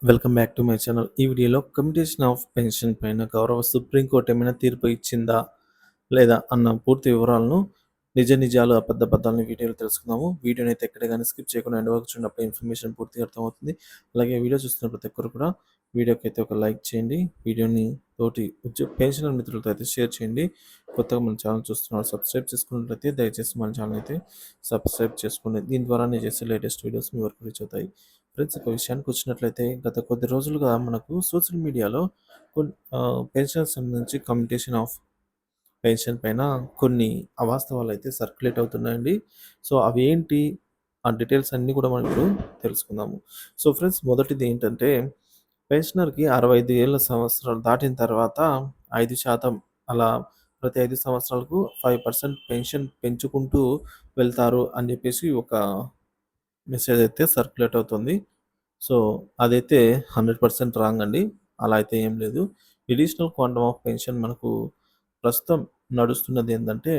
Welcome back to my channel. ఈ వీడియోలో commutation of pension పైన గౌరవ సుప్రీంకోర్టు ఏమైనా తీర్పు ఇచ్చిందా? లేదా? అన్న పూర్తి వివరాలను నిజాలు, అబద్ధాలను వీడియోలో తెలుసుకుందాము. వీడియోని అయితే ఎక్కడ గాని స్కిప్ చేయకుండా ఎండ్ వరకు చూడండి. అప్పుడే ఇన్ఫర్మేషన్ పూర్తిగా అర్థమవుతుంది. అలాగే వీడియో చూస్తున్న ప్రతి ఒక్కరు కూడా వీడియోకైతే ఒక లైక్ చేయండి. వీడియోని తోటి పెన్షనర్ మిత్రులతో అయితే షేర్ చేయండి. కొత్తగా మన ఛానల్ చూస్తున్నారు సబ్స్క్రైబ్ చేసుకున్నట్లయితే దయచేసి మన ఛానల్ అయితే సబ్స్క్రైబ్ చేసుకోండి. దీని ద్వారా నేను చేసే లేటెస్ట్ వీడియోస్ మీ వరకు రీచ్ అవుతాయి. ఫ్రెండ్స్, ఒక విషయానికి వచ్చినట్లయితే గత కొద్ది రోజులుగా మనకు సోషల్ మీడియాలో పెన్షన్‌కి సంబంధించి కమ్యూటేషన్ ఆఫ్ పెన్షన్ పైన కొన్ని అవాస్తవాలైతే సర్క్యులేట్ అవుతున్నాయండి. సో, అవేంటి? ఆ డీటెయిల్స్ అన్నీ కూడా మనం ఇప్పుడు తెలుసుకుందాము. సో, ఫ్రెండ్స్, మొదటిది ఏంటంటే పెన్షనర్‌కి 65 ఏళ్ల సంవత్సరాలు దాటిన తర్వాత 5% అలా ప్రతి 5 సంవత్సరాలకు 5% పెన్షన్ పెంచుకుంటూ వెళ్తారు అని చెప్పేసి ఒక మెసేజ్ అయితే సర్క్యులేట్ అవుతుంది. సో, అదైతే 100% రాంగ్ అండి. అలా అయితే ఏం లేదు. అడిషనల్ క్వాంటమ్ ఆఫ్ పెన్షన్ మనకు ప్రస్తుతం నడుస్తున్నది ఏందంటే,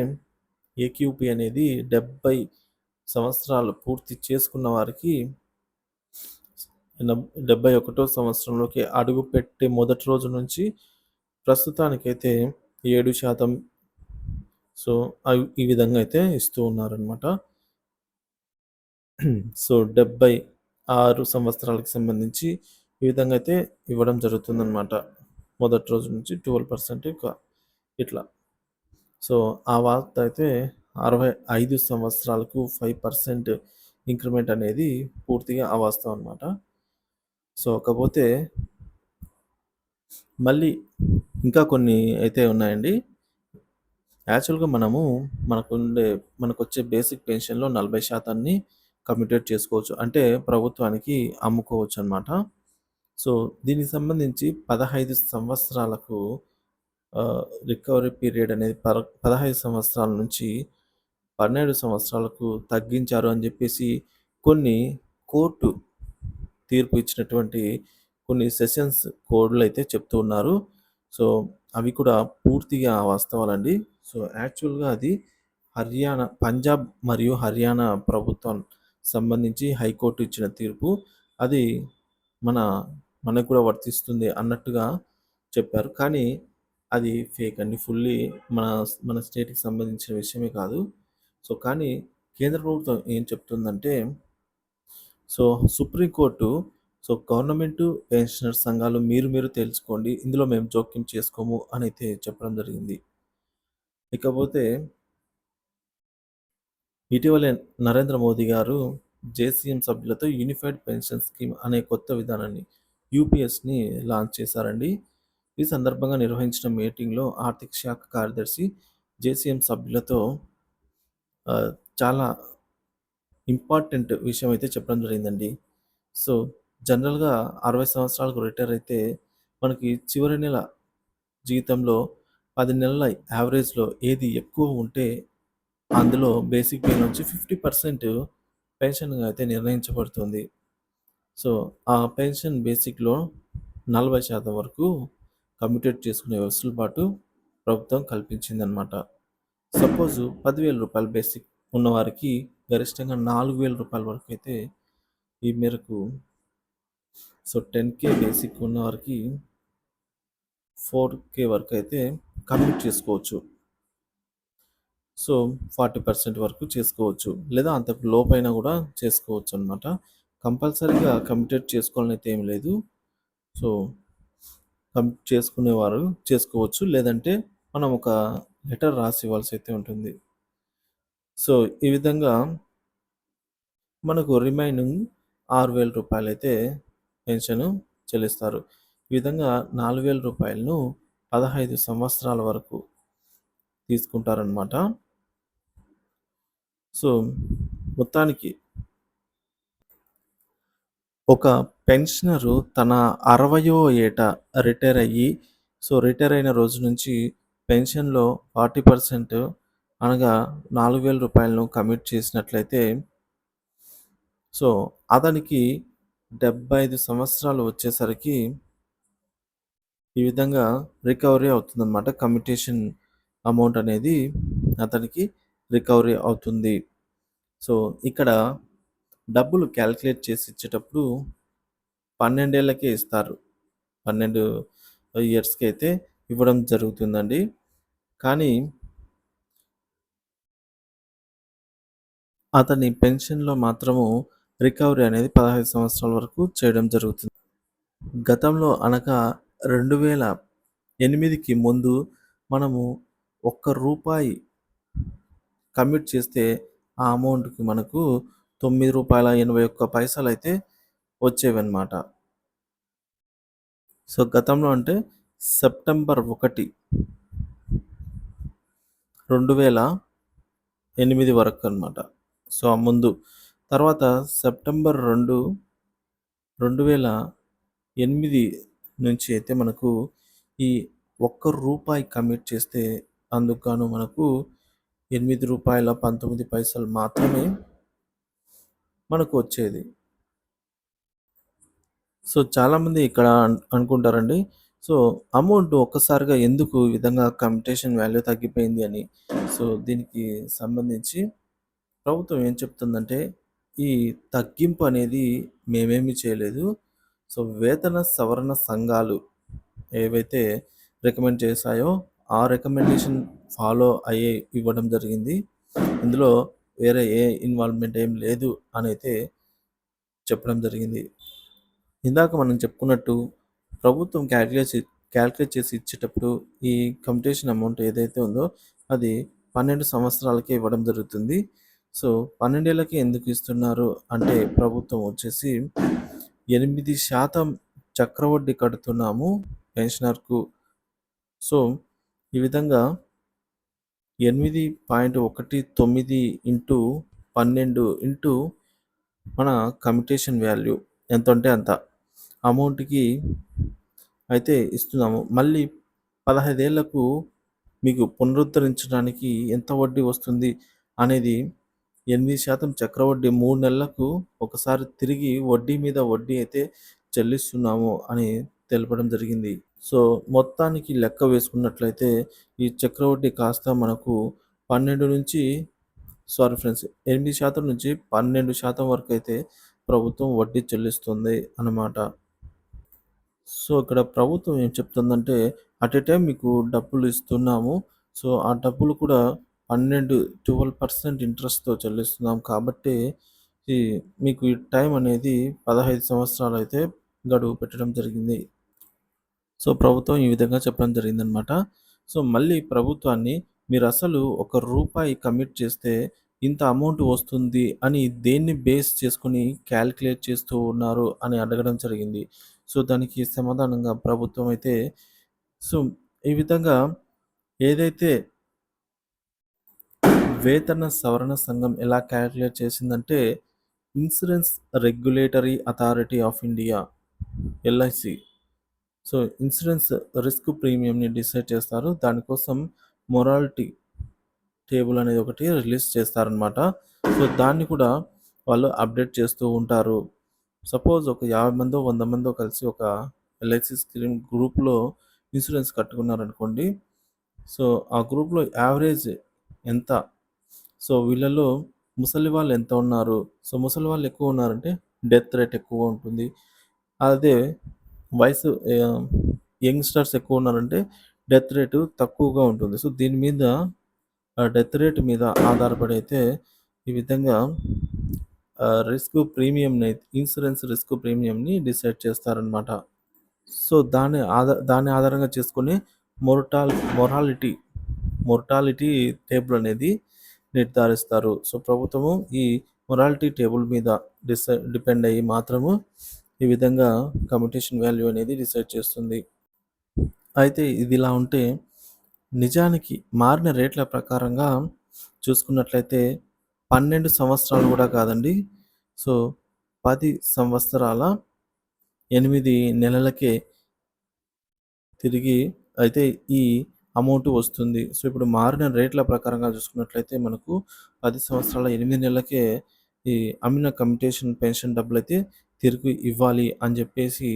ఏక్యూపీ అనేది 70 సంవత్సరాలు పూర్తి చేసుకున్న వారికి 71వ సంవత్సరంలోకి అడుగుపెట్టే మొదటి రోజు నుంచి ప్రస్తుతానికైతే 7%. సో, ఈ విధంగా అయితే ఇస్తూ ఉన్నారనమాట. సో, 76 సంవత్సరాలకు సంబంధించి ఈ విధంగా అయితే ఇవ్వడం జరుగుతుందనమాట. మొదటి రోజు నుంచి 12% ఇట్లా. సో, ఆ వార్త అయితే 65 సంవత్సరాలకు 5% ఇంక్రిమెంట్ అనేది పూర్తిగా అవాస్తవం అనమాట. సో, కాపోతే మళ్ళీ ఇంకా కొన్ని అయితే ఉన్నాయండి. యాక్చువల్‌గా మనకొచ్చే బేసిక్ పెన్షన్‌లో 40% కమ్యూటేట్ చేసుకోవచ్చు. అంటే ప్రభుత్వానికి అమ్ముకోవచ్చనమాట. సో, దీనికి సంబంధించి 15 సంవత్సరాలకు రికవరీ పీరియడ్ అనేది 15 సంవత్సరాల నుంచి 12 సంవత్సరాలకు తగ్గించారు అని జెప్పేసి కొన్ని కోర్టు తీర్పు ఇచ్చినటువంటి కొన్ని సెషన్స్ కోడ్‌లయితే చెప్తూ ఉన్నారు. సో, అవి కూడా పూర్తిగా వాస్తవాలండి. సో, యాక్చువల్‌గా అది పంజాబ్ మరియు హర్యానా ప్రభుత్వం సంబంధించి హైకోర్టు ఇచ్చిన తీర్పు. అది మన మనకు కూడా వర్తిస్తుంది అన్నట్టుగా చెప్పారు. కానీ అది ఫేక్ అండి. మన మన స్టేట్‌కి సంబంధించిన విషయమే కాదు. సో, కానీ కేంద్ర ప్రభుత్వం ఏం చెప్తుందంటే, సో, సుప్రీంకోర్టు గవర్నమెంటు, పెన్షనర్ సంఘాలు మీరు తేల్చుకోండి. ఇందులో మేము జోక్యం చేసుకోము అనైతే చెప్పడం జరిగింది. ఇకపోతే ఇటీవలే నరేంద్ర మోదీ గారు జేసీఎం సభ్యులతో యూనిఫైడ్ పెన్షన్ స్కీమ్ అనే కొత్త విధానాన్ని యూపీఎస్‌ని లాంచ్ చేశారండి. ఈ సందర్భంగా నిర్వహించిన మీటింగ్‌లో ఆర్థిక శాఖ కార్యదర్శి జేసీఎం సభ్యులతో చాలా ఇంపార్టెంట్ విషయం అయితే చెప్పడం జరిగిందండి. సో, జనరల్‌గా 60 సంవత్సరాలకు రిటైర్ అయితే మనకి చివరి నెల జీతంలో 10 నెలల యావరేజ్‌లో ఏది ఎక్కువ ఉంటే అందులో బేసిక్ పే నుంచి 50% పెన్షన్‌గా అయితే నిర్ణయించబడుతుంది. సో, ఆ పెన్షన్ బేసిక్‌లో 40% వరకు కమ్యూటేట్ చేసుకునే వెసులుబాటు ప్రభుత్వం కల్పించిందనమాట. సపోజు రూ. 10,000 బేసిక్ ఉన్నవారికి గరిష్టంగా రూ. 4,000 వరకు అయితే ఈ మేరకు 10,000 బేసిక్ ఉన్నవారికి 4,000 వరకు అయితే కమ్యూట్ చేసుకోవచ్చు. సో, 40% వరకు చేసుకోవచ్చు. లేదా అంతకు లోపైన కూడా చేసుకోవచ్చనమాట. కంపల్సరీగా కమ్యూటేట్ చేసుకోవాలని అయితే ఏమి లేదు. సో, చేసుకునేవారు చేసుకోవచ్చు. లేదంటే మనం ఒక లెటర్ రాసి ఇవ్వాల్సి అయితే ఉంటుంది. సో, ఈ విధంగా మనకు రిమైనింగ్ రూ. 6,000 అయితే పెన్షను చెల్లిస్తారు. ఈ విధంగా రూ. 4,000ను 15 సంవత్సరాల వరకు తీసుకుంటారనమాట. సో, మొత్తానికి ఒక పెన్షనరు తన 60వ ఏట రిటైర్ అయ్యి, రిటైర్ అయిన రోజు నుంచి పెన్షన్‌లో 40% అనగా రూ. 4,000ను కమిట్ చేసినట్లయితే, సో, అతనికి 75 సంవత్సరాలు వచ్చేసరికి ఈ విధంగా రికవరీ అవుతుందన్నమాట. కమ్యుటేషన్ అమౌంట్ అనేది అతనికి రికవరీ అవుతుంది. సో, ఇక్కడ డబ్బులు క్యాలిక్యులేట్ చేసి ఇచ్చేటప్పుడు 12 ఏళ్లకే ఇస్తారు. 12 ఇయర్స్‌కి అయితే ఇవ్వడం జరుగుతుందండి. కానీ అతని పెన్షన్‌లో మాత్రము రికవరీ అనేది 15 సంవత్సరాల వరకు చేయడం జరుగుతుంది. గతంలో అనగా 2008కి ముందు మనము రూ. 1 కమిట్ చేస్తే ఆ అమౌంట్‌కి మనకు రూ. 9.81 అయితే వచ్చేవన్నమాట. సో, గతంలో అంటే సెప్టెంబర్ 1, 2008 వరకనమాట. సో, ఆ ముందు. తర్వాత సెప్టెంబర్ 2, 2008 నుంచి అయితే మనకు ఈ రూ. 1 కమిట్ చేస్తే అందుకు గాను మనకు రూ. 8.19 మాత్రమే మనకు వచ్చేది. సో, చాలామంది ఇక్కడ అనుకుంటారండి. సో, అమౌంట్ ఒక్కసారిగా ఎందుకు ఈ విధంగా కమ్యుటేషన్ వాల్యూ తగ్గిపోయింది అని. సో, దీనికి సంబంధించి ప్రభుత్వం ఏం చెప్తుందంటే, ఈ తగ్గింపు అనేది మేమేమి చేయలేదు. సో, వేతన సవరణ సంఘాలు ఏవైతే రికమెండ్ చేశాయో, ఆ రికమెండేషన్ ఫాలో అయ్యే ఇవ్వడం జరిగింది. ఇందులో వేరే ఏ ఇన్వాల్వ్‌మెంట్ ఏం లేదు అనైతే చెప్పడం జరిగింది. ఇందాక మనం చెప్పుకున్నట్టు ప్రభుత్వం క్యాలిక్యులేట్ చేసి ఇచ్చేటప్పుడు ఈ కమ్యుటేషన్ అమౌంట్ ఏదైతే ఉందో అది 12 సంవత్సరాలకే ఇవ్వడం జరుగుతుంది. సో, 12 ఏళ్ళకి ఎందుకు ఇస్తున్నారు అంటే ప్రభుత్వం వచ్చేసి 8% చక్రవడ్డీ కడుతున్నాము పెన్షనర్‌కు. సో, ఈ విధంగా 8.19 ఇంటూ 12 ఇంటూ మన కమ్యుటేషన్ వాల్యూ ఎంతుంటే అంత అమౌంట్‌కి అయితే ఇస్తున్నాము. మళ్ళీ 15 ఏళ్లకు మీకు పునరుద్ధరించడానికి ఎంత వడ్డీ వస్తుంది అనేది 8% చక్రవడ్డీ 3 నెలలకు ఒకసారి తిరిగి వడ్డీ మీద వడ్డీ అయితే చెల్లిస్తున్నాము అని తెలపడం జరిగింది. సో, మొత్తానికి లెక్క వేసుకున్నట్లయితే ఈ చక్రవడ్డీ కాస్త మనకు 12 నుంచి సారీ ఫ్రెండ్స్ 8% నుంచి 12% వరకైతే ప్రభుత్వం వడ్డీ చెల్లిస్తుంది అన్నమాట. సో, ఇక్కడ ప్రభుత్వం ఏం చెప్తుందంటే, అట్ ఎ టైమ్ మీకు డబ్బులు ఇస్తున్నాము. సో, ఆ డబ్బులు కూడా 12% ఇంట్రెస్ట్‌తో చెల్లిస్తున్నాం కాబట్టి, ఈ మీకు ఈ టైం అనేది 15 సంవత్సరాలైతే గడువు పెట్టడం జరిగింది. సో, ప్రభుత్వం ఈ విధంగా చెప్పడం జరిగిందనమాట. సో, మళ్ళీ ప్రభుత్వాన్ని మీరసలు రూపాయి కమిట్ చేస్తే ఇంత అమౌంట్ వస్తుంది అని దేన్ని బేస్ చేసుకొని క్యాలిక్యులేట్ చేస్తూ ఉన్నారు అని అడగడం జరిగింది. సో, దానికి సమాధానంగా ప్రభుత్వం అయితే సో, ఈ విధంగా ఏదైతే వేతన సవరణ సంఘం ఎలా క్యాలిక్యులేట్ చేసిందంటే, insurance regulatory authority of India LIC. So, insurance risk ప్రీమియంని డిసైడ్ చేస్తారు. దానికోసం మొరాలిటీ టేబుల్ అనేది ఒకటి రిలీజ్ చేస్తారనమాట. సో, దాన్ని కూడా వాళ్ళు అప్డేట్ చేస్తూ ఉంటారు. సపోజ్ ఒక 50 మందో, 100 మందో కలిసి ఒక ఎల్ఐసి స్కీమ్ గ్రూప్‌లో ఇన్సూరెన్స్ కట్టుకున్నారనుకోండి. సో, ఆ గ్రూప్‌లో యావరేజ్ ఎంత? సో, వీళ్ళలో ముసలి వాళ్ళు ఎంత ఉన్నారు? సో, ముసలి వాళ్ళు ఎక్కువ ఉన్నారంటే డెత్ రేట్ ఎక్కువ ఉంటుంది. అదే వయసు యంగ్‌స్టర్స్ ఎక్కువ ఉన్నారంటే డెత్ రేటు తక్కువగా ఉంటుంది. సో, దీని మీద డెత్ రేట్ మీద ఆధారపడి అయితే ఈ విధంగా ఇన్సూరెన్స్ రిస్క్ ప్రీమియంని డిసైడ్ చేస్తారనమాట. సో, దాన్ని ఆధారంగా చేసుకొని మొరాలిటీ మొర్టాలిటీ టేబుల్ అనేది నిర్ధారిస్తారు. సో, ప్రభుత్వము ఈ మొరాలిటీ టేబుల్ మీద డిపెండ్ అయ్యి మాత్రము ఈ విధంగా కమ్యుటేషన్ వాల్యూ అనేది డిసైడ్ చేస్తుంది. అయితే ఇదిలా ఉంటే నిజానికి మారిన రేట్ల ప్రకారంగా చూసుకున్నట్లయితే 12 సంవత్సరాలు గూడా కాదండి. సో, 10 సంవత్సరాల 8 నెలలకే తిరిగి అయితే ఈ అమౌంట్ వస్తుంది. సో, ఇప్పుడు మారిన రేట్ల ప్రకారంగా చూసుకున్నట్లయితే మనకు 10 సంవత్సరాల 8 నెలలకే ఈ అమ్మిన కమ్యుటేషన్ పెన్షన్ డబ్బులైతే తిరిగి ఇవ్వాలి అని జెప్పేసి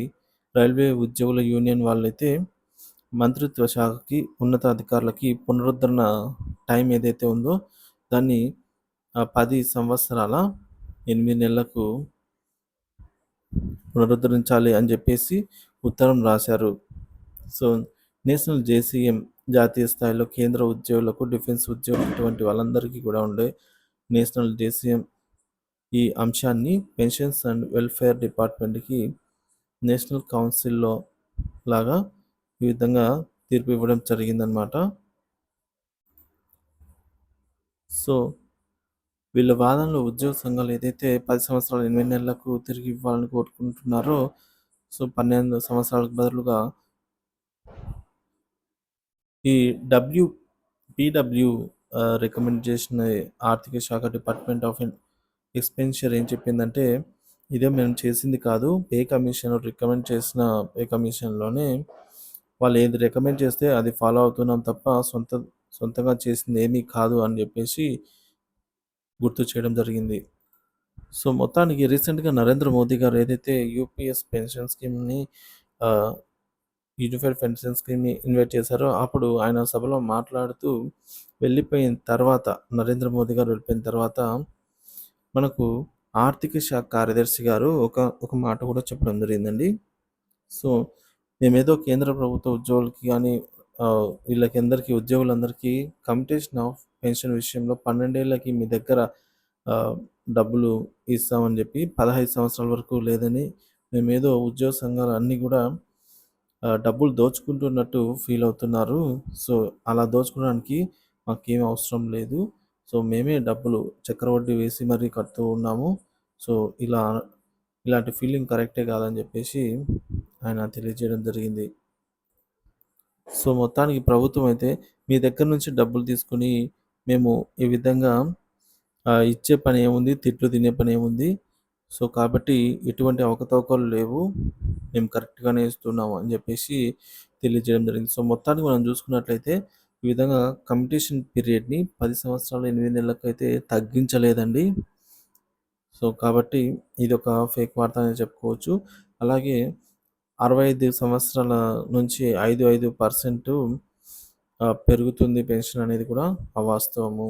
రైల్వే ఉద్యోగుల యూనియన్ వాళ్ళైతే మంత్రిత్వ శాఖకి, ఉన్నతాధికారులకి పునరుద్ధరణ టైం ఏదైతే ఉందో దాన్ని 10 సంవత్సరాల 8 నెలలకు పునరుద్ధరించాలి అని చెప్పేసి ఉత్తరం రాశారు. సో, నేషనల్ జేసీఎం జాతీయ స్థాయిలో కేంద్ర ఉద్యోగులకు, డిఫెన్స్ ఉద్యోగులకు ఇటువంటి వాళ్ళందరికీ కూడా ఉండే నేషనల్ జేసీఎం ఈ అంశాన్ని పెన్షన్స్ అండ్ వెల్ఫేర్ డిపార్ట్మెంట్‌కి నేషనల్ కౌన్సిల్‌లో లాగా ఈ విధంగా తీర్పు ఇవ్వడం జరిగిందనమాట. సో, వీళ్ళ వాదనలో ఉద్యోగ సంఘాలు ఏదైతే 10 సంవత్సరాలు 8 నెలలకు తిరిగి ఇవ్వాలని కోరుకుంటున్నారో, సో, 12 సంవత్సరాలకు బదులుగా ఈ పీడబ్ల్యూ రికమెండ్ చేసిన ఆర్థిక శాఖ డిపార్ట్మెంట్ ఆఫ్ ఎక్స్‌పెన్షర్ ఏం చెప్పిందంటే, ఇదే మేము చేసింది కాదు. పే కమిషన్ రికమెండ్ చేసిన పే కమిషన్‌లోనే వాళ్ళు ఏది రికమెండ్ చేస్తే అది ఫాలో అవుతున్నాం తప్ప సొంతంగా చేసింది ఏమీ కాదు అని చెప్పేసి గుర్తు చేయడం జరిగింది. సో, మొత్తానికి రీసెంట్‌గా నరేంద్ర మోదీ గారు ఏదైతే యూపీఎస్ పెన్షన్ స్కీమ్‌ని ఆహ్, యూనిఫైడ్ పెన్షన్ స్కీమ్‌ని ఇన్వైట్ చేశారో, అప్పుడు ఆయన సభలో మాట్లాడుతూ వెళ్ళిపోయిన తర్వాత, నరేంద్ర మోదీ గారు వెళ్ళిపోయిన తర్వాత, మనకు ఆర్థిక శాఖ కార్యదర్శి గారు ఒక మాట కూడా చెప్పడం జరిగిందండి. సో, మేమేదో కేంద్ర ప్రభుత్వ ఉద్యోగులకి గానీ వీళ్ళకందరికీ ఉద్యోగులందరికీ కమ్యుటేషన్ ఆఫ్ పెన్షన్ విషయంలో 12 ఏళ్ళకి మీ దగ్గర ఆహ్, డబ్బులు ఇస్తామని జెప్పి 15 సంవత్సరాల వరకు లేదని మేమేదో ఉద్యోగ సంఘాలు అన్నీ గూడా డబ్బులు దోచుకుంటున్నట్టు ఫీల్ అవుతున్నారు. సో, అలా దోచుకోవడానికి మాకేం అవసరం లేదు. సో, మేమే డబ్బులు చక్రవడ్డీ వేసి మరీ కడుతూ ఉన్నాము. సో, ఇలాంటి ఫీలింగ్ కరెక్టే కాదని జెప్పేసి ఆయన తెలియజేయడం జరిగింది. సో, మొత్తానికి ప్రభుత్వం అయితే మీ దగ్గర నుంచి డబ్బులు తీసుకొని మేము ఈ విధంగా ఇచ్చే పనేముంది, తిట్లు తినే పనేముంది. సో, కాబట్టి ఎటువంటి అవకతవకలు లేవు. మేము కరెక్ట్‌గానే ఇస్తున్నాము అని జెప్పేసి తెలియజేయడం జరిగింది. సో, మొత్తానికి మనం జూసుకున్నట్లయితే ఈ విధంగా కమ్యుటేషన్ పీరియడ్‌ని 10 సంవత్సరాలు 8 నెలలకైతే తగ్గించలేదండి. సో, కాబట్టి ఇదొక ఫేక్ వార్త అని చెప్పుకోవచ్చు. అలాగే 65 సంవత్సరాల నుంచి 5% పెరుగుతుంది పెన్షన్ అనేది కూడా అవాస్తవము.